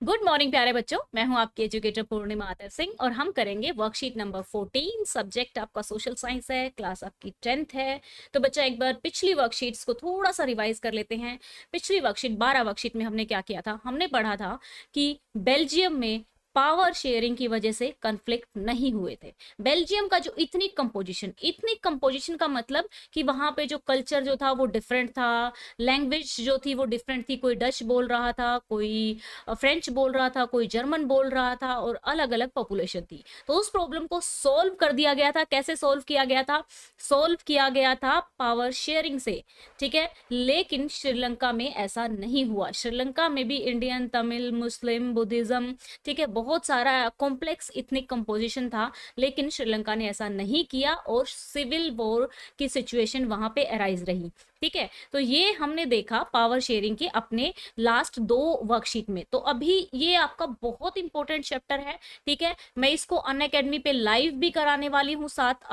Good morning प्यारे बच्चों, मैं हूं आपकी एजुकेटर पूर्णिमा आतर सिंह और हम करेंगे वर्कशीट नंबर 14। सब्जेक्ट आपका सोशल साइंस है, क्लास आपकी 10th है। तो बच्चा एक बार पिछली वर्कशीट्स को थोड़ा सा रिवाइज कर लेते हैं। पिछली वर्कशीट 12 वर्कशीट में हमने क्या किया था? हमने पढ़ा था कि बेल्जियम में पावर शेयरिंग की वजह से कन्फ्लिक्ट नहीं हुए थे। बेल्जियम का जो इथनिक कंपोजिशन का मतलब कि वहां पे जो कल्चर जो था वो डिफरेंट था, लैंग्वेज जो थी वो डिफरेंट थी। कोई डच बोल रहा था, कोई फ्रेंच बोल रहा था, कोई जर्मन बोल रहा था और अलग अलग पॉपुलेशन थी। तो उस प्रॉब्लम को सॉल्व कर दिया गया था। कैसे सॉल्व किया गया था? सॉल्व किया गया था पावर शेयरिंग से, ठीक है। लेकिन श्रीलंका में ऐसा नहीं हुआ। श्रीलंका में भी इंडियन, तमिल, मुस्लिम, बुद्धिज्म, ठीक है, बहुत सारा कॉम्प्लेक्स इथनिक कंपोजिशन था, लेकिन श्रीलंका ने ऐसा नहीं किया और सिविल वॉर की सिचुएशन वहां पे अराइज रही, ठीक है। तो ये हमने देखा पावर शेयरिंग के अपने लास्ट 2 वर्कशीट में। तो अभी ये आपका बहुत इंपॉर्टेंट चैप्टर है, ठीक है। मैं इसको अनअकैडमी पे लाइव भी कराने वाली हूँ 7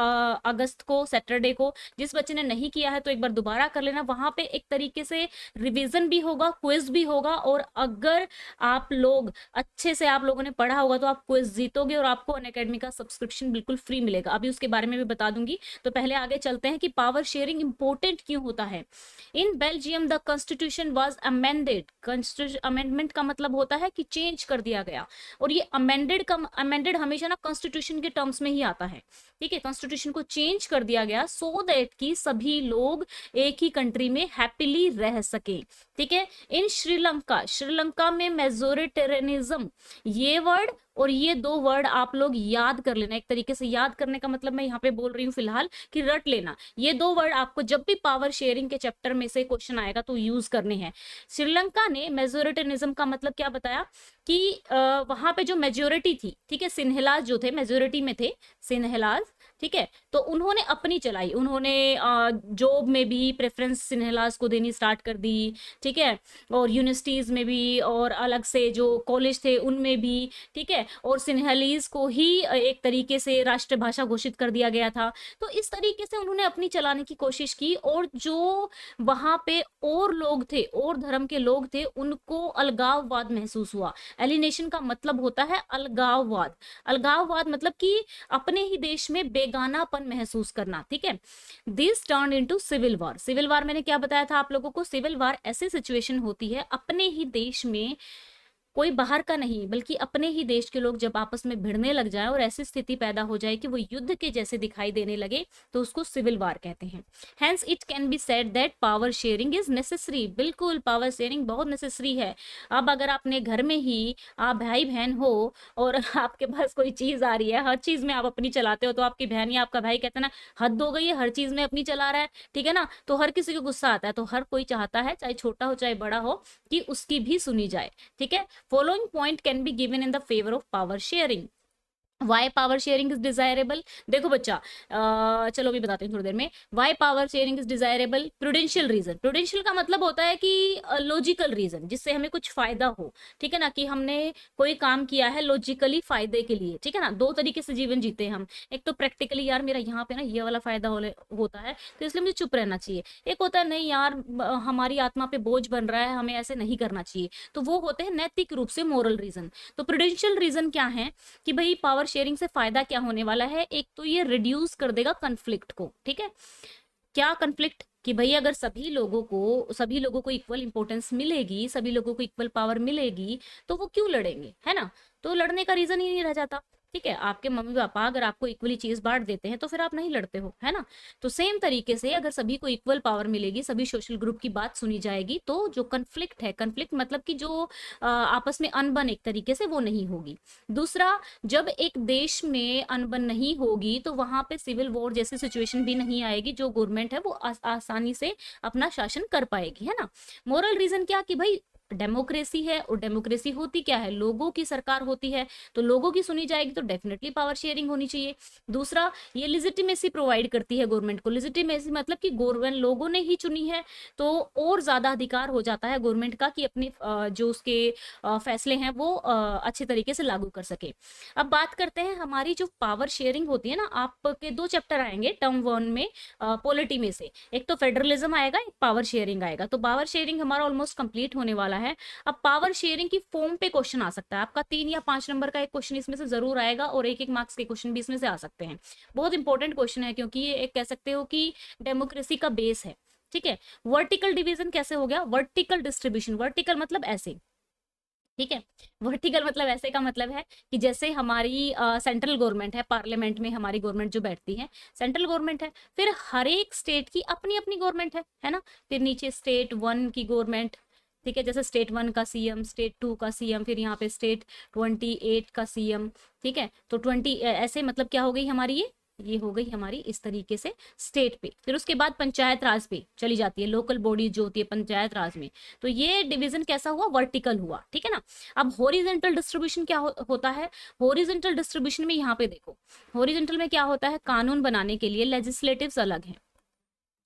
अगस्त को, सैटरडे को। जिस बच्चे ने नहीं किया है तो एक बार दोबारा कर लेना। वहां पे एक तरीके से रिवीजन भी होगा, क्विज भी होगा, और अगर आप लोग अच्छे से आप लोगों ने पढ़ा होगा तो आप क्विज जीतोगे और आपको अनअकैडमी का सब्सक्रिप्शन बिल्कुल फ्री मिलेगा। अभी उसके बारे में भी बता दूंगी। तो पहले आगे चलते हैं कि पावर शेयरिंग इंपॉर्टेंट क्यों होता है। In Belgium the constitution was amended. Constitution amendment का मतलब होता है कि चेंज कर दिया गया, और ये अमेंडेड हमेशा ना कॉन्स्टिट्यूशन के टर्म्स में ही आता है, ठीक है। कॉन्स्टिट्यूशन को चेंज कर दिया गया सो दैट कि सभी लोग एक ही कंट्री में हैप्पीली रह सके, ठीक है। इन श्रीलंका में मेजोरिटेरियनिज्म, ये वर्ड और ये 2 वर्ड आप लोग याद कर लेना। एक तरीके से याद करने का मतलब मैं यहाँ पे बोल रही हूँ फिलहाल कि रट लेना। ये 2 वर्ड आपको जब भी पावर शेयरिंग के चैप्टर में से क्वेश्चन आएगा तो यूज करने हैं। श्रीलंका ने मेजोरिटेरियनिज्म का मतलब क्या बताया कि वहां पे जो मेजोरिटी थी, ठीक है, सिन्हलाज जो थे मेजोरिटी में थे, सिन्हलाज, ठीक है। तो उन्होंने अपनी चलाई, उन्होंने जॉब में भी प्रेफरेंस सिन्हलाज को देनी स्टार्ट कर दी, ठीक है, और यूनिवर्सिटीज में भी और अलग से जो कॉलेज थे उनमें भी, ठीक है। और सिन्हलीज को ही एक तरीके से राष्ट्रभाषा घोषित कर दिया गया था। तो इस तरीके से उन्होंने अपनी चलाने की कोशिश की, और जो वहां पे और लोग थे, और धर्म के लोग थे, उनको अलगाववाद महसूस हुआ। एलिनेशन का मतलब होता है अलगाववाद। अलगाववाद मतलब कि अपने ही देश में बेगानापन महसूस करना, ठीक है। This turn into civil war. Civil war मैंने क्या बताया था आप लोगों को? सिविल वॉर ऐसी सिचुएशन होती है अपने ही देश में, कोई बाहर का नहीं बल्कि अपने ही देश के लोग जब आपस में भिड़ने लग जाए और ऐसी स्थिति पैदा हो जाए कि वो युद्ध के जैसे दिखाई देने लगे, तो उसको सिविल वार कहते हैं। Hence it can be said that power sharing is necessary. बिल्कुल, पावर शेयरिंग बहुत नेसेसरी है। अब अगर अपने घर में ही आप भाई बहन हो और आपके पास कोई चीज आ रही है, हर चीज में आप अपनी चलाते हो, तो आपकी बहन या आपका भाई कहता है ना, हद हो गई है, हर चीज में अपनी चला रहा है, ठीक है ना। तो हर किसी को गुस्सा आता है। तो हर कोई चाहता है, चाहे छोटा हो चाहे बड़ा हो, कि उसकी भी सुनी जाए, ठीक है। Following point can be given in the favor of power sharing. Why power sharing is desirable? देखो बच्चा, चलो अभी बताते हैं थोड़ी देर में। Why power sharing is desirable? Prudential reason. Prudential का मतलब होता है कि लॉजिकल रीजन, जिससे हमें कुछ फायदा हो, ठीक है ना, कि हमने कोई काम किया है लॉजिकली फायदे के लिए, ठीक है ना। 2 तरीके से जीवन जीते हैं हम। एक तो प्रैक्टिकली, यार मेरा यहाँ पे ना ये वाला फायदा होता है तो इसलिए मुझे चुप रहना चाहिए। एक होता है नहीं यार, हमारी आत्मा पे बोझ बन रहा है, हमें ऐसे नहीं करना चाहिए। तो वो होते हैं नैतिक रूप से मोरल रीजन। तो प्रूडेंशियल रीजन क्या है कि भाई पावर शेयरिंग से फायदा क्या होने वाला है? एक तो ये रिड्यूस कर देगा कन्फ्लिक्ट को, ठीक है। क्या कन्फ्लिक्ट? कि भाई अगर सभी लोगों को इक्वल इंपॉर्टेंस मिलेगी, सभी लोगों को इक्वल पावर मिलेगी, तो वो क्यों लड़ेंगे, है ना। तो लड़ने का रीजन ही नहीं रह जाता, ठीक है। आपके मम्मी पापा अगर आपको इक्वली चीज बांट देते हैं तो फिर आप नहीं लड़ते हो, है ना। तो सेम तरीके से अगर सभी को इक्वल पावर मिलेगी, सभी सोशल ग्रुप की बात सुनी जाएगी, तो जो कन्फ्लिक्ट है, कन्फ्लिक्ट मतलब कि जो आपस में अनबन एक तरीके से, वो नहीं होगी। दूसरा, जब एक देश में अनबन नहीं होगी तो वहां पे सिविल वॉर जैसी सिचुएशन भी नहीं आएगी। जो गवर्नमेंट है वो आसानी से अपना शासन कर पाएगी, है ना। मोरल रीजन क्या कि भाई डेमोक्रेसी है, और डेमोक्रेसी होती क्या है? लोगों की सरकार होती है, तो लोगों की सुनी जाएगी, तो डेफिनेटली पावर शेयरिंग होनी चाहिए। दूसरा, ये लिजिटिमेसी प्रोवाइड करती है गवर्नमेंट को। लिजिटिमेसी मतलब कि गवर्नमेंट लोगों ने ही चुनी है, तो और ज्यादा अधिकार हो जाता है गवर्नमेंट का कि अपने जो उसके फैसले हैं वो अच्छे तरीके से लागू कर सके। अब बात करते हैं हमारी जो पावर शेयरिंग होती है ना, आपके 2 चैप्टर आएंगे टर्म 1 में पॉलिटी में से। एक तो फेडरलिज्म आएगा, एक पावर शेयरिंग आएगा। तो पावर शेयरिंग हमारा ऑलमोस्ट कंप्लीट होने वाला है। अब पावर शेयरिंग की फॉर्म पे क्वेश्चन आ सकता है आपका, 3 या 5 नंबर का एक क्वेश्चन इसमें से जरूर आएगा और एक एक मार्क्स के क्वेश्चन भी इसमें से आ सकते हैं। बहुत इंपॉर्टेंट क्वेश्चन है क्योंकि ये एक कह सकते हो कि डेमोक्रेसी का बेस है। ठीक है, वर्टिकल डिवीजन कैसे हो गया, वर्टिकल डिस्ट्रीब्यूशन, वर्टिकल मतलब ऐसे, ठीक है, वर्टिकल मतलब ऐसे का मतलब है कि जैसे हमारी सेंट्रल गवर्नमेंट है, पार्लियामेंट में हमारी गवर्नमेंट जो बैठती है सेंट्रल गवर्नमेंट है, फिर हर एक स्टेट की अपनी अपनी गवर्नमेंट है ना, फिर नीचे स्टेट 1 की गवर्नमेंट, ठीक है, जैसे स्टेट 1 का सीएम, स्टेट 2 का सीएम, फिर यहाँ पे स्टेट 28 का सीएम, ठीक है, तो 20 ऐसे मतलब क्या हो गई हमारी ये हो गई हमारी इस तरीके से स्टेट पे। फिर उसके बाद पंचायत राज पे चली जाती है, लोकल बॉडी जो होती है पंचायत राज में। तो ये डिवीजन कैसा हुआ, वर्टिकल हुआ, ठीक है ना। अब हॉरिजॉन्टल डिस्ट्रीब्यूशन क्या होता है, हॉरिजॉन्टल डिस्ट्रीब्यूशन में यहाँ पे देखो, हॉरिजॉन्टल में क्या होता है, कानून बनाने के लिए लेजिस्लेटिव्स अलग हैं।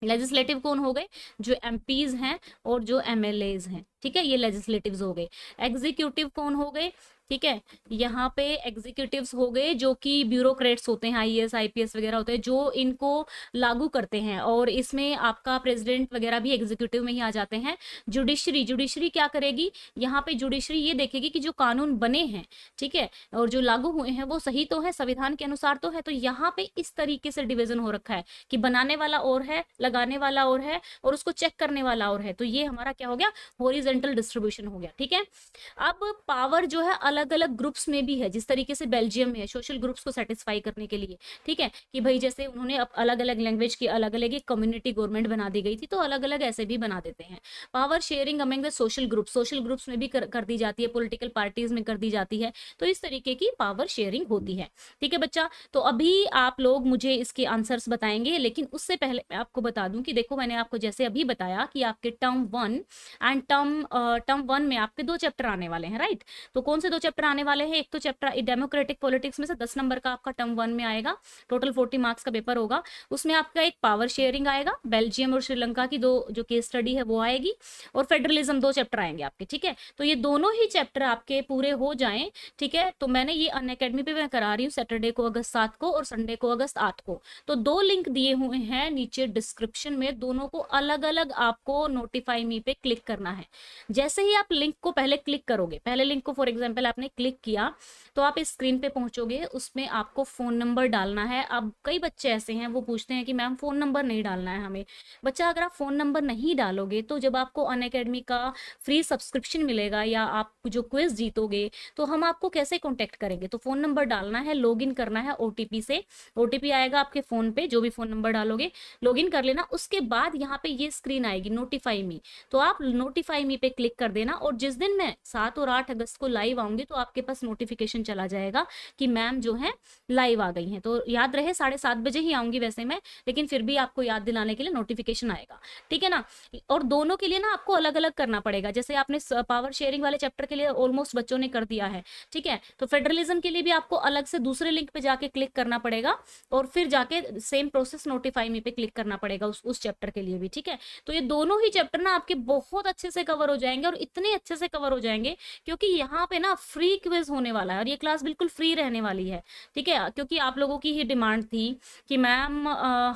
लेजिस्लेटिव कौन हो गए, जो एमपीज हैं और जो एमएलएज हैं, ठीक है, ये लेजिस्लेटिव्स हो गए। एग्जीक्यूटिव कौन हो गए, ठीक है, यहाँ पे एग्जीक्यूटिव्स हो गए जो कि ब्यूरोक्रेट्स होते हैं, आईएएस आईपीएस वगैरह होते हैं जो इनको लागू करते हैं, और इसमें आपका प्रेसिडेंट वगैरह भी एग्जीक्यूटिव में ही आ जाते हैं। जुडिशरी, जुडिशरी क्या करेगी, यहाँ पे जुडिशरी ये देखेगी कि जो कानून बने हैं, ठीक है, और जो लागू हुए हैं वो सही तो है, संविधान के अनुसार तो है। तो यहाँ पे इस तरीके से डिवीजन हो रखा है कि बनाने वाला और है, लगाने वाला और है, और उसको चेक करने वाला और है। तो ये हमारा क्या हो गया, हॉरिजॉन्टल डिस्ट्रीब्यूशन हो गया, ठीक है। अब पावर जो है अलग अलग ग्रुप्स में भी है, जिस तरीके से बेल्जियम में है सोशल ग्रुप्स को सेटिस्फाई करने के लिए, ठीक है, कि भाई जैसे उन्होंने अलग अलग लैंग्वेज की अलग अलग एक कम्युनिटी गवर्नमेंट बना दी गई थी, तो अलग अलग ऐसे भी बना देते हैं। Power sharing among the social group, social groups में भी कर दी जाती है, पॉलिटिकल पार्टीज में कर दी जाती है। तो इस तरीके की पावर शेयरिंग होती है, ठीक है बच्चा। तो अभी आप लोग मुझे इसके आंसर्स बताएंगे, लेकिन उससे पहले मैं आपको बता दूं कि देखो मैंने आपको जैसे अभी बताया कि आपके टर्म 1 एंड टर्म 1 में आपके 2 चैप्टर आने वाले हैं, राइट। तो कौन से 2 चैप्टर आने वाले हैं, एक तो चैप्टर डेमोक्रेटिक पॉलिटिक्स में से 10 नंबर का आपका टर्म 1 में आएगा, टोटल 40 मार्क्स का पेपर होगा। उसमें आपका एक पावर शेयरिंग आएगा, बेल्जियम और श्रीलंका की 2 जो केस स्टडी है वो आएगी, और फेडरलिज्म 2 चैप्टर आएंगे आपके, ठीक है। तो ये दोनों ही चैप्टर आपके पूरे हो जाएं, ठीक है। तो मैंने ये अनअकैडमी पे मैं करा रही हूँ सैटरडे को अगस्त 7 को और संडे को अगस्त 8 को। तो 2 लिंक दिए हुए हैं नीचे डिस्क्रिप्शन में, दोनों को अलग अलग आपको नोटिफाई मी पे क्लिक करना है। जैसे ही आप लिंक को पहले क्लिक करोगे, पहले लिंक को फॉर एग्जांपल आपने क्लिक किया, तो आप इस स्क्रीन पे पहुंचोगे, उसमें आपको फोन नंबर डालना है। अब कई बच्चे ऐसे हैं वो पूछते हैं कि मैम फोन नंबर नहीं डालना है हमें। बच्चा अगर आप फोन नंबर नहीं डालोगे तो जब आपको अनअकैडमी का फ्री सब्सक्रिप्शन मिलेगा या आप जो क्विज जीतोगे तो हम आपको कैसे कॉन्टेक्ट करेंगे। तो फोन नंबर डालना है, लॉगिन करना है ओटीपी से, ओटीपी आएगा आपके फोन पे, जो भी फोन नंबर डालोगे लॉगिन कर लेना। उसके बाद यहाँ पे ये स्क्रीन आएगी नोटिफाई मी, तो आप नोटिफाई मी पे क्लिक कर देना, और जिस दिन मैं 7 और 8 अगस्त को लाइव आऊंगी तो आपके पास नोटिफिकेशन चला जाएगा कि मैम जो है लाइव आ गई हैं। तो याद रहे 7:30 बजे ही आऊंगी वैसे मैं, लेकिन फिर भी आपको याद दिलाने के लिए नोटिफिकेशन आएगा, ठीक है ना। और दोनों के लिए ना आपको अलग अलग करना पड़ेगा, जैसे आपने पावर शेयरिंग वाले चैप्टर के लिए ऑलमोस्ट बच्चों ने कर दिया है, ठीक है। तो फेडरलिज्म के लिए भी आपको अलग से दूसरे लिंक पे जाके क्लिक करना पड़ेगा, और फिर जाके सेम प्रोसेस नोटिफाई मी पे क्लिक करना पड़ेगा उस चैप्टर के लिए भी, ठीक है। तो ये दोनों ही चैप्टर ना आपके बहुत अच्छे से कवर हो जाएंगे, और इतने अच्छे से कवर हो जाएंगे क्योंकि यहाँ पे ना फ्री क्विज होने वाला है, और ये क्लास बिल्कुल फ्री रहने वाली है, ठीक है। क्योंकि आप लोगों की ही डिमांड थी कि मैम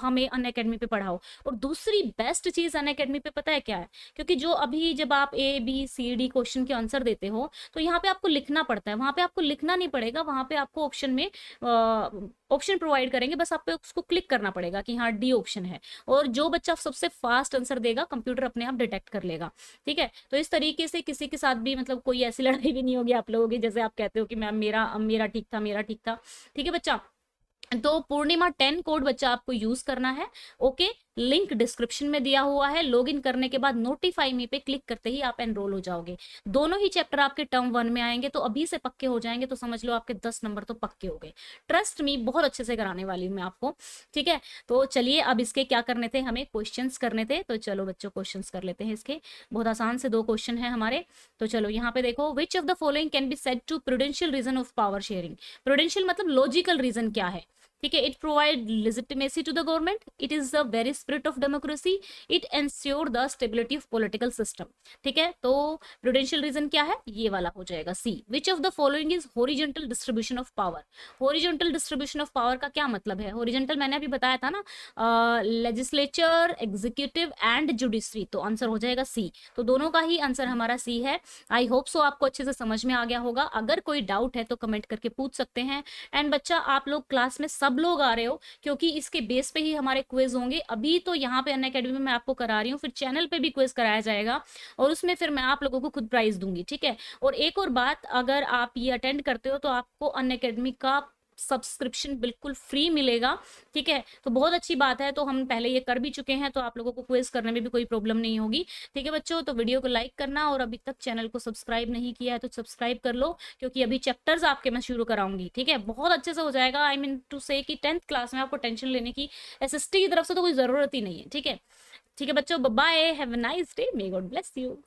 हमें अनअकैडमी पे पढ़ाओ। और दूसरी बेस्ट चीज अनअकैडमी पे पता है क्या है, क्योंकि जो अभी जब आप ABCD क्वेश्चन के आंसर देते हो तो यहाँ पे आपको लिखना पड़ता है, वहां पे आपको लिखना नहीं पड़ेगा, वहां पे आपको ऑप्शन में ऑप्शन प्रोवाइड करेंगे, बस आप पे उसको क्लिक करना पड़ेगा कि हाँ डी ऑप्शन है, और जो बच्चा सबसे फास्ट आंसर देगा कंप्यूटर अपने आप डिटेक्ट कर लेगा, ठीक है। तो इस तरीके से किसी के साथ भी मतलब कोई ऐसी लड़ाई भी नहीं होगी आप लोगों की, जैसे आप कहते हो कि मैम मेरा ठीक था, मेरा ठीक था, ठीक है बच्चा। तो पूर्णिमा 10 कोड बच्चा आपको यूज करना है, ओके। लिंक डिस्क्रिप्शन में दिया हुआ है, लॉगिन करने के बाद नोटिफाई मी पे क्लिक करते ही आप एनरोल हो जाओगे। दोनों ही चैप्टर आपके टर्म 1 में आएंगे, तो अभी से पक्के हो जाएंगे, तो समझ लो आपके 10 नंबर तो पक्के हो गए। ट्रस्ट मी, बहुत अच्छे से कराने वाली हूँ मैं आपको, ठीक है। तो चलिए अब इसके क्या करने थे, हमें क्वेश्चंस करने थे, तो चलो बच्चों क्वेश्चंस कर लेते हैं इसके। बहुत आसान से 2 क्वेश्चन है हमारे। तो चलो यहाँ पे देखो, which of the following can be said to prudential reason of power sharing. Prudential मतलब लॉजिकल रीजन क्या है, ठीक है, it provide legitimacy to the government, it is the very spirit of democracy, it ensure the stability of political system. ठीक है, तो prudential reason क्या है, ये वाला हो जाएगा C. Which of the following is horizontal distribution of power. Horizontal distribution of power का क्या मतलब है, हॉरिजॉन्टल मैंने अभी बताया था ना, लेजिस्लेचर, एग्जीक्यूटिव एंड जुडिशरी, तो आंसर हो जाएगा सी। तो दोनों का ही आंसर हमारा सी है। आई होप सो आपको अच्छे से समझ में आ गया होगा। अगर कोई डाउट है तो कमेंट करके पूछ सकते हैं। एंड बच्चा, आप लोग क्लास में सब लोग आ रहे हो, क्योंकि इसके बेस पे ही हमारे क्विज होंगे। अभी तो यहाँ पे अनअकैडमी में मैं आपको करा रही हूँ, फिर चैनल पे भी क्विज कराया जाएगा और उसमें फिर मैं आप लोगों को खुद प्राइज दूंगी। ठीक है, और एक और बात, अगर आप ये अटेंड करते हो तो आपको अनअकैडमी का सब्सक्रिप्शन बिल्कुल फ्री मिलेगा। ठीक है, तो बहुत अच्छी बात है। तो हम पहले ये कर भी चुके हैं, तो आप लोगों को क्विज करने में भी कोई प्रॉब्लम नहीं होगी। ठीक है बच्चों, तो वीडियो को लाइक करना, और अभी तक चैनल को सब्सक्राइब नहीं किया है तो सब्सक्राइब कर लो, क्योंकि अभी चैप्टर्स आपके मैं शुरू कराऊंगी। ठीक है, बहुत अच्छे से हो जाएगा। आई मीन टू से कि 10th क्लास में आपको टेंशन लेने की एसएसटी की तरफ से तो कोई जरूरत ही नहीं है। ठीक है, ठीक है बच्चों, bye, have a nice day, may God bless you.